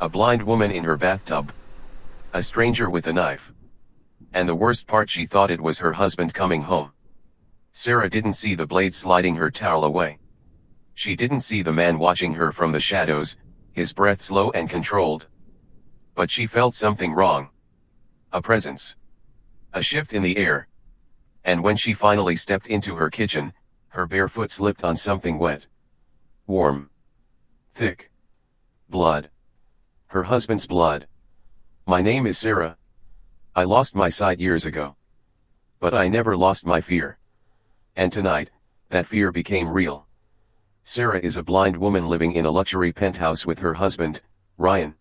A blind woman in her bathtub. A stranger with a knife. And the worst part, she thought it was her husband coming home. Sarah didn't see the blade sliding her towel away. She didn't see the man watching her from the shadows, his breath slow and controlled. But she felt something wrong. A presence. A shift in the air. And when she finally stepped into her kitchen, her bare foot slipped on something wet. Warm. Thick. Blood. Her husband's blood. My name is Sarah. I lost my sight years ago. But I never lost my fear. And tonight, that fear became real. Sarah is a blind woman living in a luxury penthouse with her husband, Ryan.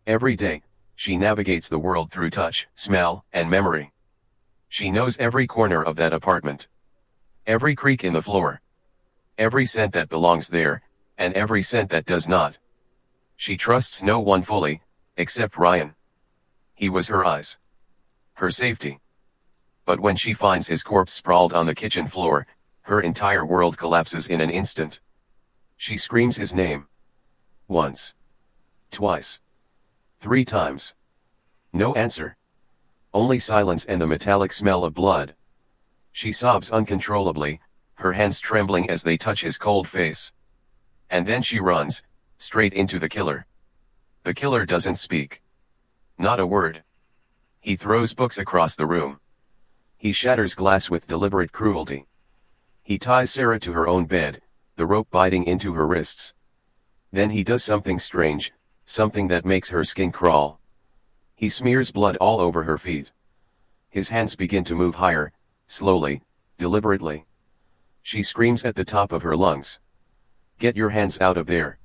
Every day, she navigates the world through touch, smell, and memory. She knows every corner of that apartment. Every creak in the floor. Every scent that belongs there, and every scent that does not. She trusts no one fully, except Ryan. He was her eyes. Her safety. But when she finds his corpse sprawled on the kitchen floor, her entire world collapses in an instant. She screams his name. Once. Twice. 3 times. No answer. Only silence and the metallic smell of blood. She sobs uncontrollably, her hands trembling as they touch his cold face. And then she runs, straight into the killer. The killer doesn't speak. Not a word. He throws books across the room. He shatters glass with deliberate cruelty. He ties Sarah to her own bed, the rope biting into her wrists. Then he does something strange, something that makes her skin crawl. He smears blood all over her feet. His hands begin to move higher, slowly, deliberately. She screams at the top of her lungs. Get your hands out of there.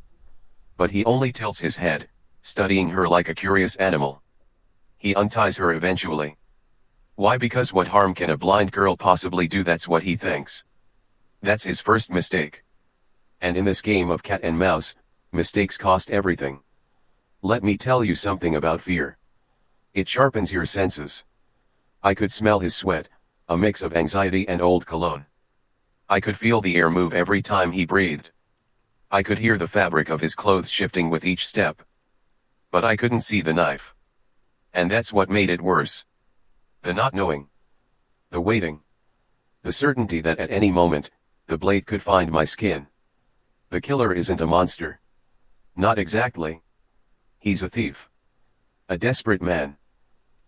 But he only tilts his head, studying her like a curious animal. He unties her eventually. Why? Because what harm can a blind girl possibly do? That's what he thinks. That's his first mistake. And in this game of cat and mouse, mistakes cost everything. Let me tell you something about fear. It sharpens your senses. I could smell his sweat, a mix of anxiety and old cologne. I could feel the air move every time he breathed. I could hear the fabric of his clothes shifting with each step. But I couldn't see the knife. And that's what made it worse. The not knowing. The waiting. The certainty that at any moment, the blade could find my skin. The killer isn't a monster. Not exactly. He's a thief. A desperate man.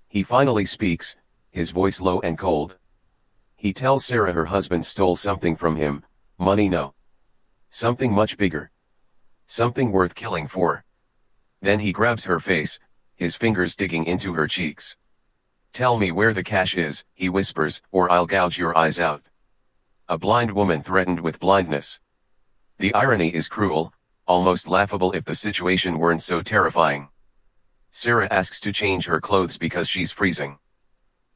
He finally speaks, his voice low and cold. He tells Sarah her husband stole something from him, money no. Something much bigger. Something worth killing for. Then he grabs her face, his fingers digging into her cheeks. Tell me where the cash is, he whispers, or I'll gouge your eyes out. A blind woman threatened with blindness. The irony is cruel, almost laughable if the situation weren't so terrifying. Sarah asks to change her clothes because she's freezing.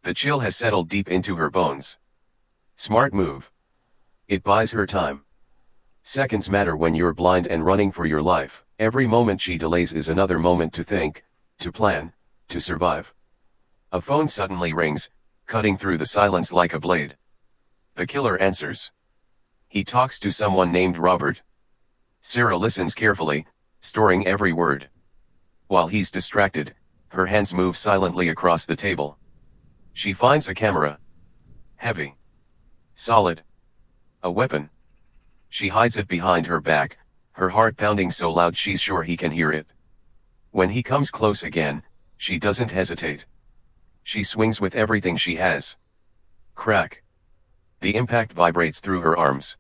The chill has settled deep into her bones. Smart move. It buys her time. Seconds matter when you're blind and running for your life. Every moment she delays is another moment to think, to plan, to survive. A phone suddenly rings, cutting through the silence like a blade. The killer answers. He talks to someone named Robert. Sarah listens carefully, storing every word. While he's distracted, her hands move silently across the table. She finds a camera. Heavy. Solid. A weapon. She hides it behind her back, her heart pounding so loud she's sure he can hear it. When he comes close again, she doesn't hesitate. She swings with everything she has. Crack. The impact vibrates through her arms.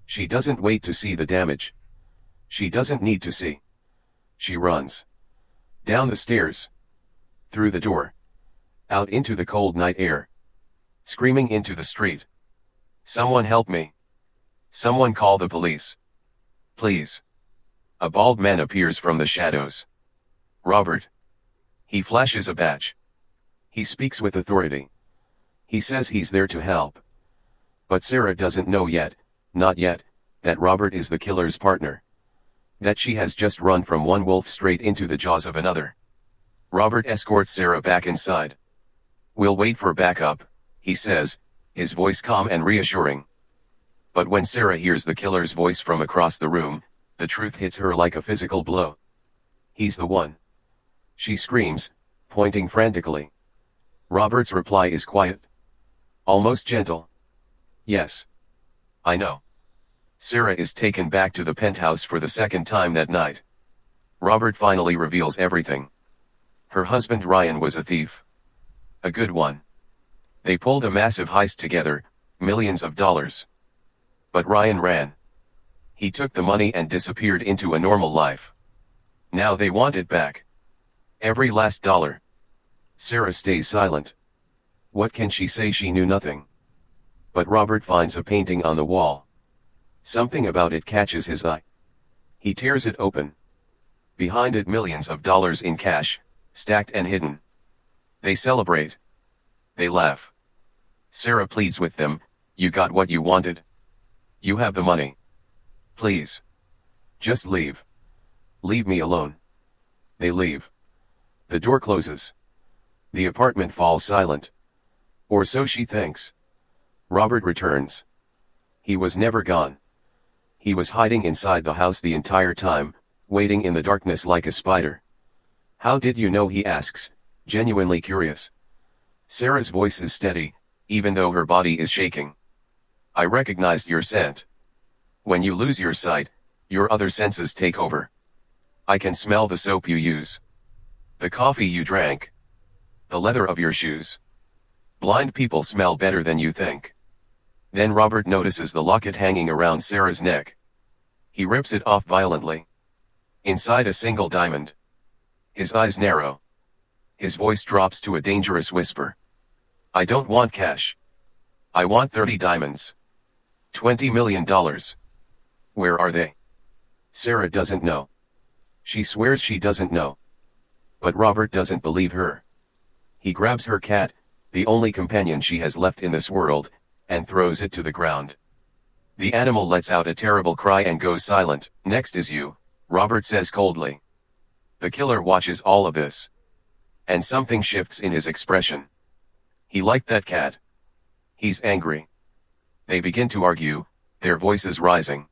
She doesn't wait to see the damage. She doesn't need to see. She runs. Down the stairs. Through the door. Out into the cold night air. Screaming into the street. Someone help me. Someone call the police. Please. A bald man appears from the shadows. Robert. He flashes a badge. He speaks with authority. He says he's there to help. But Sarah doesn't know yet, not yet, that Robert is the killer's partner. That she has just run from one wolf straight into the jaws of another. Robert escorts Sarah back inside. We'll wait for backup, he says, his voice calm and reassuring. But when Sarah hears the killer's voice from across the room, the truth hits her like a physical blow. He's the one. She screams, pointing frantically. Robert's reply is quiet. Almost gentle. Yes. I know. Sarah is taken back to the penthouse for the second time that night. Robert finally reveals everything. Her husband Ryan was a thief. A good one. They pulled a massive heist together, millions of dollars. But Ryan ran. He took the money and disappeared into a normal life. Now they want it back. Every last dollar. Sarah stays silent. What can she say? She knew nothing. But Robert finds a painting on the wall. Something about it catches his eye. He tears it open. Behind it millions of dollars in cash, stacked and hidden. They celebrate. They laugh. Sarah pleads with them, "You got what you wanted. You have the money. Please. Just leave. Leave me alone." They leave. The door closes. The apartment falls silent. Or so she thinks. Robert returns. He was never gone. He was hiding inside the house the entire time, waiting in the darkness like a spider. "How did you know?" he asks, genuinely curious. Sarah's voice is steady, even though her body is shaking. "I recognized your scent. When you lose your sight, your other senses take over. I can smell the soap you use. The coffee you drank. The leather of your shoes. Blind people smell better than you think." Then Robert notices the locket hanging around Sarah's neck. He rips it off violently. Inside a single diamond. His eyes narrow. His voice drops to a dangerous whisper. "I don't want cash. I want 30 diamonds. $20 million. Where are they?" Sarah doesn't know. She swears she doesn't know. But Robert doesn't believe her. He grabs her cat, the only companion she has left in this world, and throws it to the ground. The animal lets out a terrible cry and goes silent. "Next is you," Robert says coldly. The killer watches all of this. And something shifts in his expression. He liked that cat. He's angry. They begin to argue, their voices rising.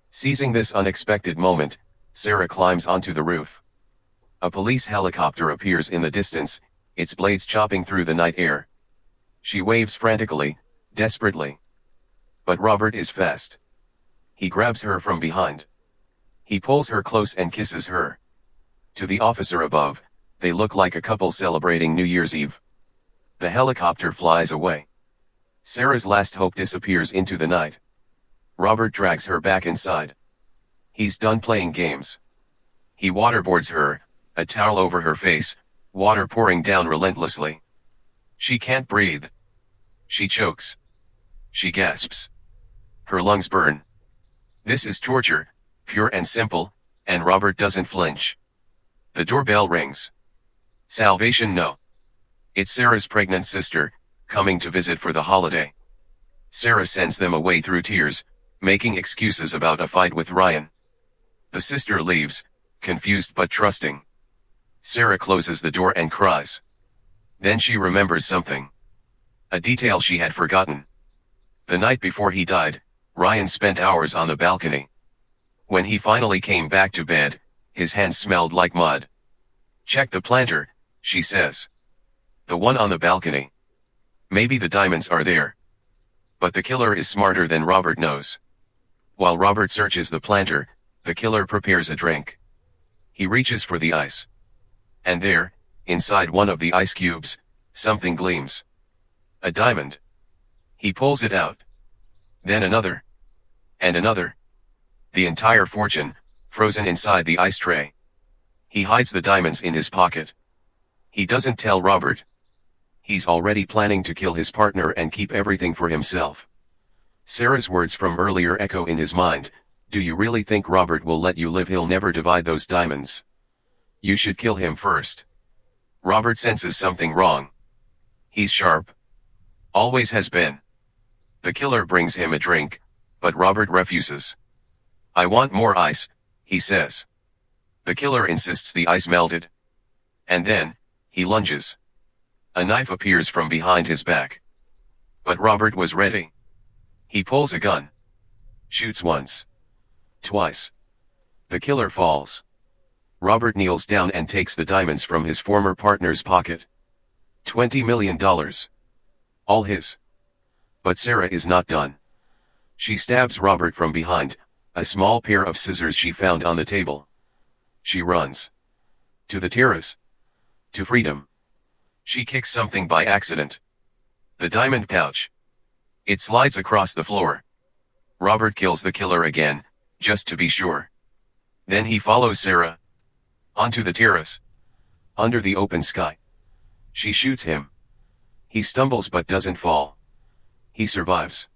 Seizing this unexpected moment, Sarah climbs onto the roof. A police helicopter appears in the distance, its blades chopping through the night air. She waves frantically, desperately. But Robert is fast. He grabs her from behind. He pulls her close and kisses her. To the officer above, they look like a couple celebrating New Year's Eve. The helicopter flies away. Sarah's last hope disappears into the night. Robert drags her back inside. He's done playing games. He waterboards her, a towel over her face, water pouring down relentlessly. She can't breathe. She chokes. She gasps. Her lungs burn. This is torture, pure and simple, and Robert doesn't flinch. The doorbell rings. Salvation? No. It's Sarah's pregnant sister, coming to visit for the holiday. Sarah sends them away through tears, making excuses about a fight with Ryan. The sister leaves, confused but trusting. Sarah closes the door and cries. Then she remembers something. A detail she had forgotten. The night before he died, Ryan spent hours on the balcony. When he finally came back to bed, his hands smelled like mud. "Check the planter," she says. "The one on the balcony. Maybe the diamonds are there." But the killer is smarter than Robert knows. While Robert searches the planter, the killer prepares a drink. He reaches for the ice. And there, inside one of the ice cubes, something gleams. A diamond. He pulls it out. Then another. And another. The entire fortune, frozen inside the ice tray. He hides the diamonds in his pocket. He doesn't tell Robert. He's already planning to kill his partner and keep everything for himself. Sarah's words from earlier echo in his mind. "Do you really think Robert will let you live? He'll never divide those diamonds. You should kill him first." Robert senses something wrong. He's sharp. Always has been. The killer brings him a drink, but Robert refuses. "I want more ice," he says. The killer insists the ice melted. And then, he lunges. A knife appears from behind his back. But Robert was ready. He pulls a gun. Shoots once. Twice. The killer falls. Robert kneels down and takes the diamonds from his former partner's pocket. $20 million. All his. But Sarah is not done. She stabs Robert from behind, a small pair of scissors she found on the table. She runs. To the terrace. To freedom. She kicks something by accident. The diamond pouch. It slides across the floor. Robert kills the killer again, just to be sure. Then he follows Sarah. Onto the terrace. Under the open sky. She shoots him. He stumbles but doesn't fall. He survives.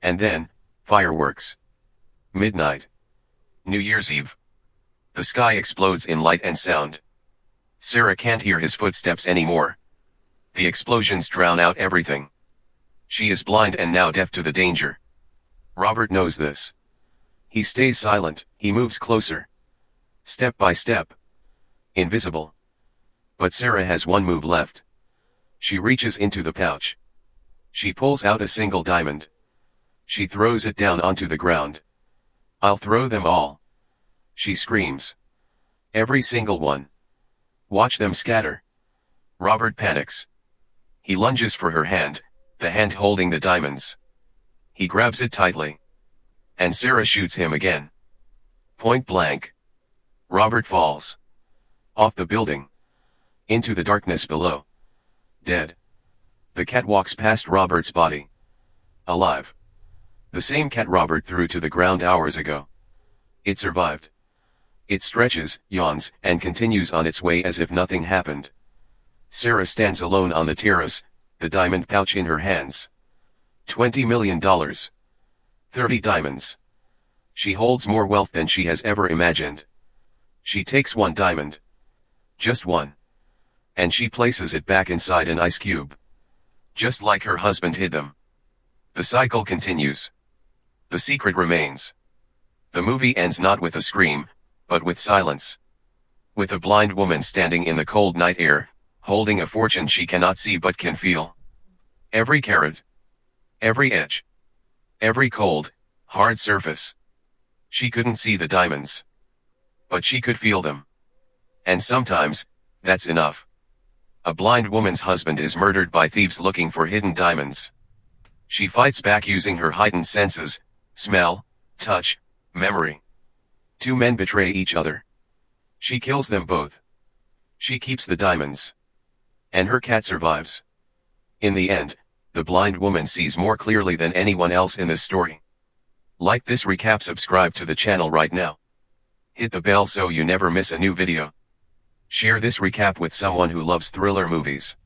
And then, fireworks. Midnight. New Year's Eve. The sky explodes in light and sound. Sarah can't hear his footsteps anymore. The explosions drown out everything. She is blind and now deaf to the danger. Robert knows this. He stays silent, he moves closer. Step by step. Invisible. But Sarah has one move left. She reaches into the pouch. She pulls out a single diamond. She throws it down onto the ground. I'll throw them all. She screams. Every single one. Watch them scatter. Robert panics. He lunges for her hand, the hand holding the diamonds. He grabs it tightly. And Sarah shoots him again. Point blank. Robert falls. Off the building. Into the darkness below. Dead. The cat walks past Robert's body. Alive. The same cat Robert threw to the ground hours ago. It survived. It stretches, yawns, and continues on its way as if nothing happened. Sarah stands alone on the terrace, the diamond pouch in her hands. $20 million. 30 diamonds. She holds more wealth than she has ever imagined. She takes one diamond. Just one. And she places it back inside an ice cube. Just like her husband hid them. The cycle continues. The secret remains. The movie ends not with a scream, but with silence. With a blind woman standing in the cold night air, holding a fortune she cannot see but can feel. Every carat. Every edge. Every cold, hard surface. She couldn't see the diamonds. But she could feel them. And sometimes, that's enough. A blind woman's husband is murdered by thieves looking for hidden diamonds. She fights back using her heightened senses, smell, touch, memory. Two men betray each other. She kills them both. She keeps the diamonds. And her cat survives. In the end, the blind woman sees more clearly than anyone else in this story. Like this recap, subscribe to the channel right now. Hit the bell so you never miss a new video. Share this recap with someone who loves thriller movies.